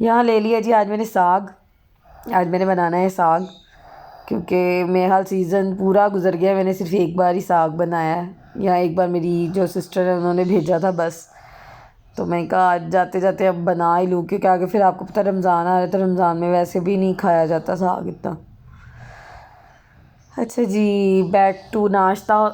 یہاں لے لیا جی آج میں نے ساگ، آج میں نے بنانا ہے ساگ، کیونکہ میرا حال سیزن پورا گزر گیا، میں نے صرف ایک بار ہی ساگ بنایا ہے، یا ایک بار میری جو سسٹر ہے انہوں نے بھیجا تھا بس، تو میں کہا آج جاتے جاتے اب بنا ہی لوں، کیونکہ آگے پھر آپ کو پتہ رمضان آ رہا ہے، تو رمضان میں ویسے بھی نہیں کھایا جاتا ساگ اتنا۔ اچھا جی، بیک ٹو ناشتہ۔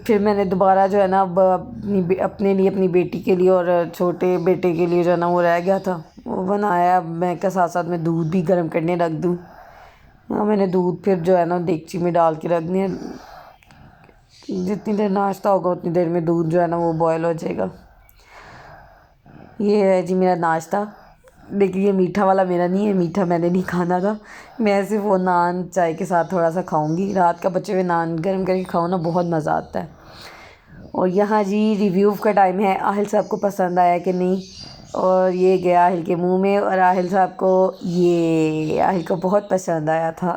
پھر میں نے دوبارہ جو ہے نا اب اپنے لیے، اپنی بیٹی کے لیے اور چھوٹے بیٹے کے لیے جو ہے نا وہ رہ گیا تھا وہ بنایا، اب میں کے ساتھ ساتھ میں دودھ بھی گرم کرنے رکھ دوں۔ ہاں میں نے دودھ پھر جو ہے نا دیگچی میں ڈال کے رکھ دیا، جتنی دیر ناشتہ ہوگا اتنی دیر میں دودھ جو ہے نا وہ بوائل ہو جائے گا۔ یہ ہے جی میرا ناشتہ، لیکن یہ میٹھا والا میرا نہیں ہے، میٹھا میں نے نہیں کھانا تھا، میں صرف وہ نان چائے کے ساتھ تھوڑا سا کھاؤں گی، رات کا بچے ہوئے نان گرم کر کے کھاؤ نا بہت مزہ آتا ہے۔ اور یہاں جی ریویو کا ٹائم ہے، آہل صاحب کو پسند آیا کہ نہیں، اور یہ گیا آہل کے منہ میں، اور آہل صاحب کو آہل کو بہت پسند آیا تھا۔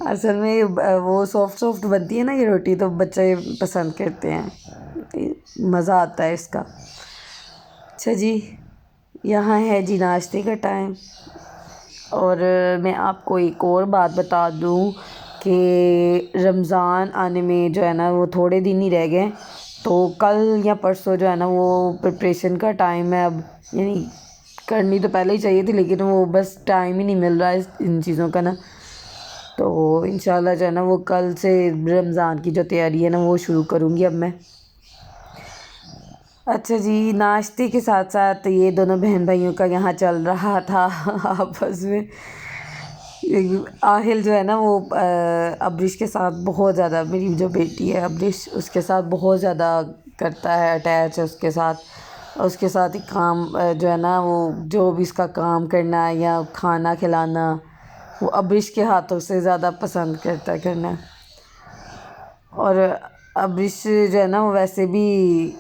اصل میں وہ سافٹ سافٹ بنتی ہے نا یہ روٹی، تو بچے پسند کرتے ہیں، مزہ آتا ہے اس کا۔ اچھا جی، یہاں ہے جی ناشتے کا ٹائم، اور میں آپ کو ایک اور بات بتا دوں کہ رمضان آنے میں جو ہے نا وہ تھوڑے دن ہی رہ گئے، تو کل یا پرسوں جو ہے نا وہ پریپریشن کا ٹائم ہے، اب یعنی کرنی تو پہلے ہی چاہیے تھی، لیکن وہ بس ٹائم ہی نہیں مل رہا ہے ان چیزوں کا نا، تو انشاءاللہ جو ہے نا وہ کل سے رمضان کی جو تیاری ہے نا وہ شروع کروں گی اب میں۔ اچھا جی، ناشتے کے ساتھ ساتھ یہ دونوں بہن بھائیوں کا یہاں چل رہا تھا آپس میں، آہل جو ہے نا وہ ابرش کے ساتھ بہت زیادہ، میری جو بیٹی ہے ابرش اس کے ساتھ بہت زیادہ کرتا ہے، اٹیچ ہے اس کے ساتھ، اور اس کے ساتھ ہی کام جو ہے نا وہ جو بھی اس کا کام کرنا ہے یا کھانا کھلانا وہ ابرش کے ہاتھوں سے زیادہ پسند کرتا ہے کرنا۔ اور ابرش جو ہے نا وہ ویسے بھی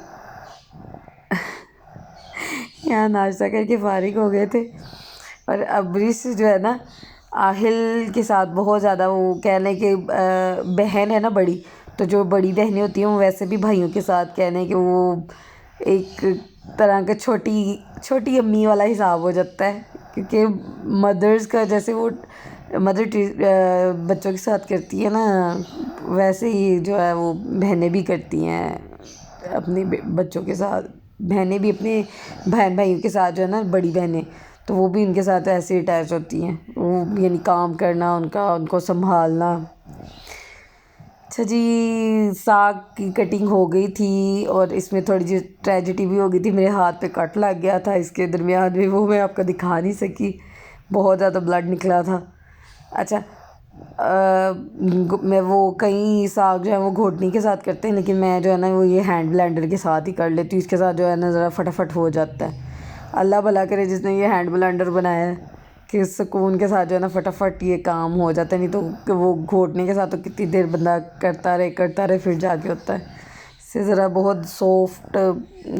یہاں ناشتہ کر کے فارغ ہو گئے تھے، اور ابرش جو ہے نا آہل کے ساتھ بہت زیادہ، وہ کہہ لیں کہ بہن ہے نا بڑی، تو جو بڑی بہنیں ہوتی ہیں وہ ویسے بھی بھائیوں کے ساتھ کہہ لیں کہ وہ ایک طرح کا چھوٹی امی والا حساب ہو جاتا ہے، کیونکہ مدرز کا جیسے وہ مدر بچوں کے ساتھ کرتی ہے نا، ویسے ہی جو ہے وہ بہنیں بھی کرتی ہیں اپنے بچوں کے ساتھ، بہنیں بھی اپنے بہن بھائیوں کے ساتھ جو ہے نا بڑی بہنیں، تو وہ بھی ان کے ساتھ ایسے اٹیچ ہوتی ہیں، وہ یعنی کام کرنا ان کو سنبھالنا۔ اچھا جی، ساگ کی کٹنگ ہو گئی تھی، اور اس میں تھوڑی جی ٹریجڈی بھی ہو گئی تھی، میرے ہاتھ پہ کٹ لگ گیا تھا اس کے درمیان میں، وہ میں آپ کو دکھا نہیں سکی، بہت زیادہ بلڈ نکلا تھا۔ اچھا، میں وہ کئی ساگ جو ہے وہ گھوٹنی کے ساتھ کرتے ہیں، لیکن میں جو ہے نا وہ یہ ہینڈ بلینڈر کے ساتھ ہی کر لیتی ہوں، اس کے ساتھ جو ہے نا ذرا فٹافٹ ہو جاتا ہے۔ اللہ بھلا کرے جس نے یہ ہینڈ بلینڈر بنایا ہے، کہ سکون کے ساتھ جو ہے نا فٹافٹ یہ کام ہو جاتا ہے، نہیں تو وہ گھوٹنے کے ساتھ تو کتنی دیر بندہ کرتا رہے پھر جا کے ہوتا ہے، اس سے ذرا بہت سافٹ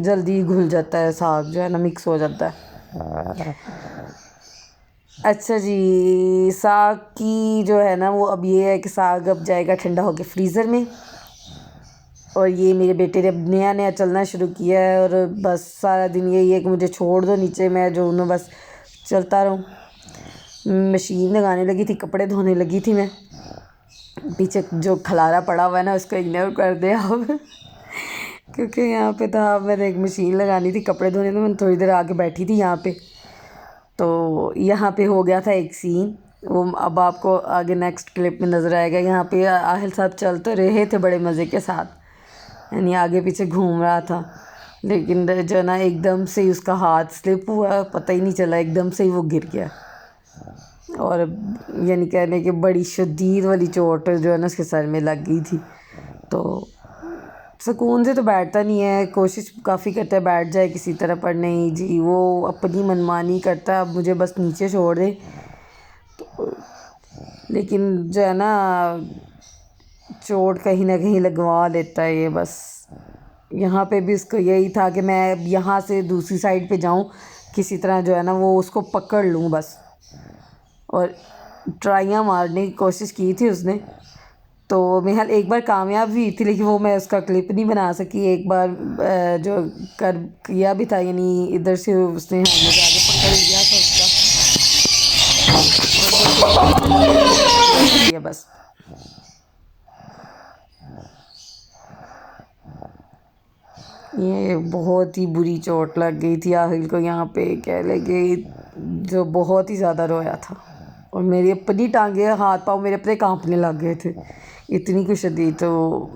جلدی گھل جاتا ہے ساگ جو ہے نا، مکس ہو جاتا ہے۔ اچھا جی، ساگ کی جو ہے نا وہ اب یہ ہے کہ ساگ اب جائے گا ٹھنڈا ہو کے فریزر میں، اور یہ میرے بیٹے نے اب نیا چلنا شروع کیا ہے، اور بس سارا دن یہی ہے کہ مجھے چھوڑ دو نیچے، میں جو انہوں بس چلتا رہوں۔ مشین لگانے لگی تھی، کپڑے دھونے لگی تھی میں، پیچھے جو کھلارا پڑا ہوا ہے نا اس کو اگنور کر دے آپ، کیونکہ یہاں پہ تھا، میں نے ایک مشین لگانی تھی کپڑے دھونے، تو میں تھوڑی دیر آگے بیٹھی تھی یہاں پہ، تو یہاں پہ ہو گیا تھا ایک سین، وہ اب آپ کو آگے نیکسٹ کلپ میں نظر آئے گا۔ یہاں پہ آہل صاحب چل تو رہے تھے بڑے مزے کے ساتھ، یعنی آگے پیچھے گھوم رہا تھا، لیکن جو ہے نا ایک دم سے اس کا ہاتھ سلپ ہوا، پتہ ہی نہیں چلا، ایک دم سے ہی وہ گر گیا، اور یعنی کہنے کہ بڑی شدید والی چوٹ جو ہے نا اس کے سر میں لگ گئی تھی، تو سکون سے تو بیٹھتا نہیں ہے، کوشش کافی کرتا ہے بیٹھ جائے کسی طرح، پر نہیں جی وہ اپنی منمانی کرتا ہے، اب مجھے بس نیچے چھوڑ دے، لیکن جو ہے نا چوٹ کہیں نہ کہیں لگوا لیتا ہے یہ، بس یہاں پہ بھی اس کو یہی تھا کہ میں یہاں سے دوسری سائڈ پہ جاؤں، کسی طرح جو ہے نا وہ اس کو پکڑ لوں بس، اور ٹرائیاں مارنے کی کوشش کی تھی اس نے، تو میرے خیال ایک بار کامیاب بھی تھی، لیکن وہ میں اس کا کلپ نہیں بنا سکی، ایک بار جو کیا بھی تھا، یعنی ادھر سے اس نے مجھے آگے پکڑ لیا تھا، یہ بس یہ بہت ہی بری چوٹ لگ گئی تھی آہل کو یہاں پہ، کہہ لے کہ جو بہت ہی زیادہ رویا تھا، اور میری اپنی ٹانگیں ہاتھ پاؤں میرے اپنے کانپنے لگ گئے تھے، اتنی کچھ شدید تو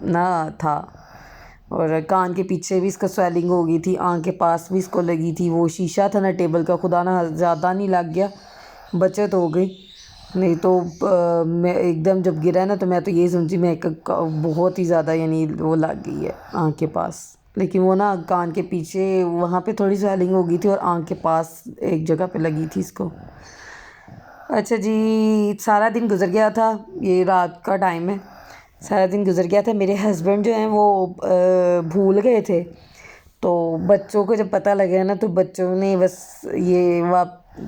نہ تھا۔ اور کان کے پیچھے بھی اس کا سویلنگ ہو گئی تھی، آنکھ کے پاس بھی اس کو لگی تھی، وہ شیشہ تھا نا ٹیبل کا، خدا نہ زیادہ نہیں لگ گیا، بچت ہو گئی، نہیں تو میں ایک دم جب گرا نا تو میں تو یہ سمجھی میں بہت ہی زیادہ یعنی وہ لگ گئی ہے آنکھ کے پاس، لیکن وہ نا کان کے پیچھے وہاں پہ تھوڑی سویلنگ ہو گئی تھی اور آنکھ کے پاس ایک جگہ پہ لگی تھی اس کو۔ اچھا جی، سارا دن گزر گیا تھا، یہ رات کا ٹائم ہے، سارا دن گزر گیا تھا، میرے ہسبینڈ جو ہیں وہ بھول گئے تھے، تو بچوں کو جب پتہ لگا نا تو بچوں نے بس یہ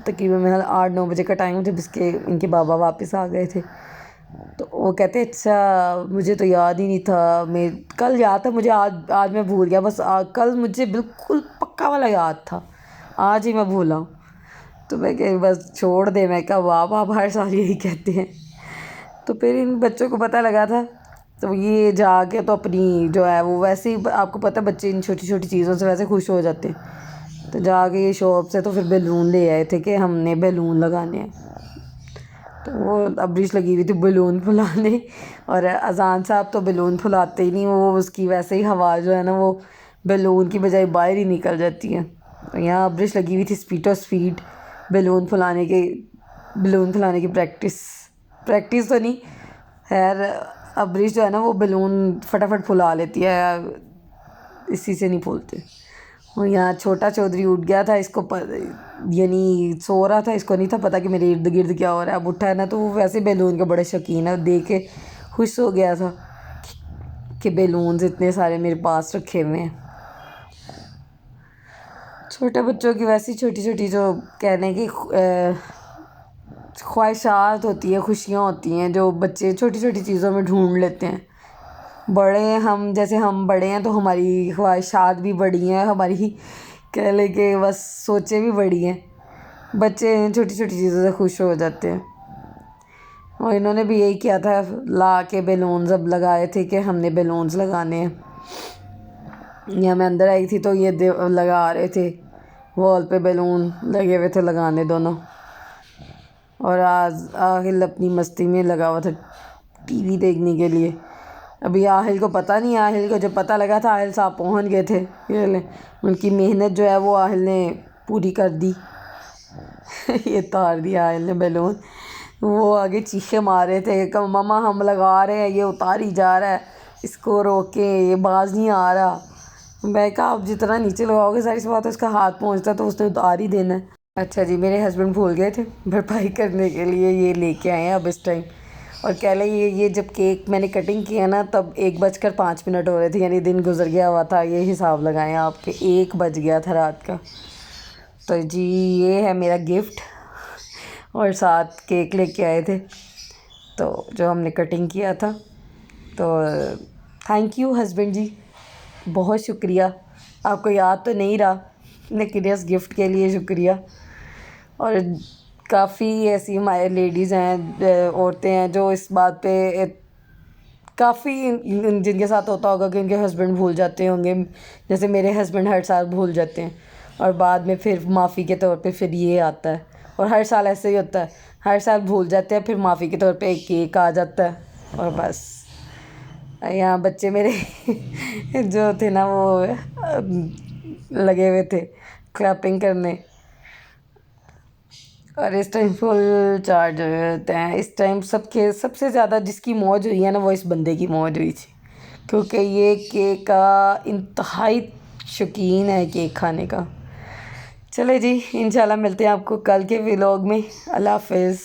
تقریباً 8-9 بجے کا ٹائم تھا، ان کے بابا واپس آ گئے تھے، تو وہ کہتے اچھا مجھے تو یاد ہی نہیں تھا، میں کل یاد تھا مجھے، آج میں بھول گیا، بس کل مجھے بالکل پکا والا یاد تھا، آج ہی میں بھولا ہوں۔ تو میں کہ بس چھوڑ دے، میں کہا باپ ہر سال یہی کہتے ہیں۔ تو پھر ان بچوں کو پتہ لگا تھا، تو یہ جا کے تو اپنی جو ہے وہ ویسے ہی، آپ کو پتہ بچے ان چھوٹی چھوٹی چیزوں سے ویسے خوش ہو جاتے ہیں، تو جا کے یہ شاپ سے تو پھر بیلون لے آئے تھے کہ ہم نے بیلون لگانے ہیں، تو وہ ابریش لگی ہوئی تھی بیلون پھلانے، اور اذان صاحب تو بیلون پھلاتے ہی نہیں، وہ اس کی ویسے ہی ہوا جو ہے نا وہ بیلون کی بجائے باہر ہی نکل جاتی ہے، تو یہاں ابریش لگی ہوئی تھی اسپیڈ بیلون پھلانے کی پریکٹس تو نہیں، خیر ابریش جو ہے نا وہ بیلون فٹافٹ پھلا لیتی ہے، اسی سے نہیں پھولتے۔ اور یہاں چھوٹا چودھری اٹھ گیا تھا، اس کو یعنی سو رہا تھا، اس کو نہیں تھا پتہ کہ میرے ارد گرد کیا ہو رہا ہے، اب اٹھا ہے نا تو وہ ویسے بیلون کا بڑے شوقین ہے، دیکھ کے خوش ہو گیا تھا کہ بیلونز اتنے سارے میرے پاس رکھے ہوئے ہیں۔ چھوٹے بچوں کی ویسی چھوٹی چھوٹی جو کہنے کی خواہشات ہوتی ہیں، خوشیاں ہوتی ہیں، جو بچے چھوٹی چھوٹی چیزوں میں ڈھونڈ لیتے ہیں۔ بڑے ہم بڑے ہیں تو ہماری خواہشات بھی بڑی ہیں، ہماری کہہ لے کہ بس سوچیں بھی بڑی ہیں، بچے چھوٹی چھوٹی چیزوں سے خوش ہو جاتے ہیں۔ اور انہوں نے بھی یہی کیا تھا، لا کے بیلونز اب لگائے تھے کہ ہم نے بیلونز لگانے ہیں۔ یا میں اندر آئی تھی تو یہ لگا رہے تھے، وال پہ بیلون لگے ہوئے تھے لگانے دونوں، اور آہل اپنی مستی میں لگا ہوا تھا ٹی وی دیکھنے کے لیے۔ ابھی آہل کو پتہ نہیں، آہل کو جب پتہ لگا تھا آہل صاحب پہنچ گئے تھے، ان کی محنت جو ہے وہ آہل نے پوری کر دی۔ یہ اتار دیا آہل نے بیلون، وہ آگے چیخے مار رہے تھے کہ مما ہم لگا رہے ہیں، یہ اتار ہی جا رہا ہے، اس کو روکیں، یہ باز نہیں آ رہا۔ میں کہا آپ جتنا نیچے لگاؤ گے ظاہر سی بات ہے اس کا ہاتھ پہنچتا تو اس نے اتار ہی دینا ہے۔ اچھا جی، میرے ہسبینڈ بھول گئے تھے، بھرپائی کرنے کے لیے یہ لے کے آئے ہیں اب اس ٹائم، اور کہہ لیں یہ جب کیک میں نے کٹنگ کیا نا تب 1:05 ہو رہے تھے، یعنی دن گزر گیا ہوا تھا، یہ حساب لگائیں آپ کے 1 بج گیا تھا رات کا۔ تو جی یہ ہے میرا گفٹ، اور ساتھ کیک لے کے آئے تھے تو جو ہم نے کٹنگ کیا تھا، تو تھینک یو ہسبینڈ جی، بہت شکریہ، آپ کو یاد تو نہیں رہا لیکن اس گفٹ کے لیے شکریہ۔ اور کافی ایسی ہمارے لیڈیز ہیں، عورتیں ہیں جو اس بات پہ کافی جن کے ساتھ ہوتا ہوگا کہ ان کے ہسبینڈ بھول جاتے ہوں گے، جیسے میرے ہسبینڈ ہر سال بھول جاتے ہیں، اور بعد میں پھر معافی کے طور پہ پھر یہ آتا ہے، اور ہر سال ایسے ہی ہوتا ہے، ہر سال بھول جاتے ہیں، پھر معافی کے طور پہ ایک کیک آ جاتا ہے، اور بس۔ یہاں بچے میرے جو تھے نا وہ لگے ہوئے تھے کلیپنگ کرنے، اور اس ٹائم فل چارج ہوتے ہیں، اس ٹائم سب سے زیادہ جس کی موج ہوئی ہے نا وہ اس بندے کی موج ہوئی تھی، کیونکہ یہ کیک کا انتہائی شوقین ہے کیک کھانے کا۔ چلے جی، انشاءاللہ ملتے ہیں آپ کو کل کے ولاگ میں، اللہ حافظ۔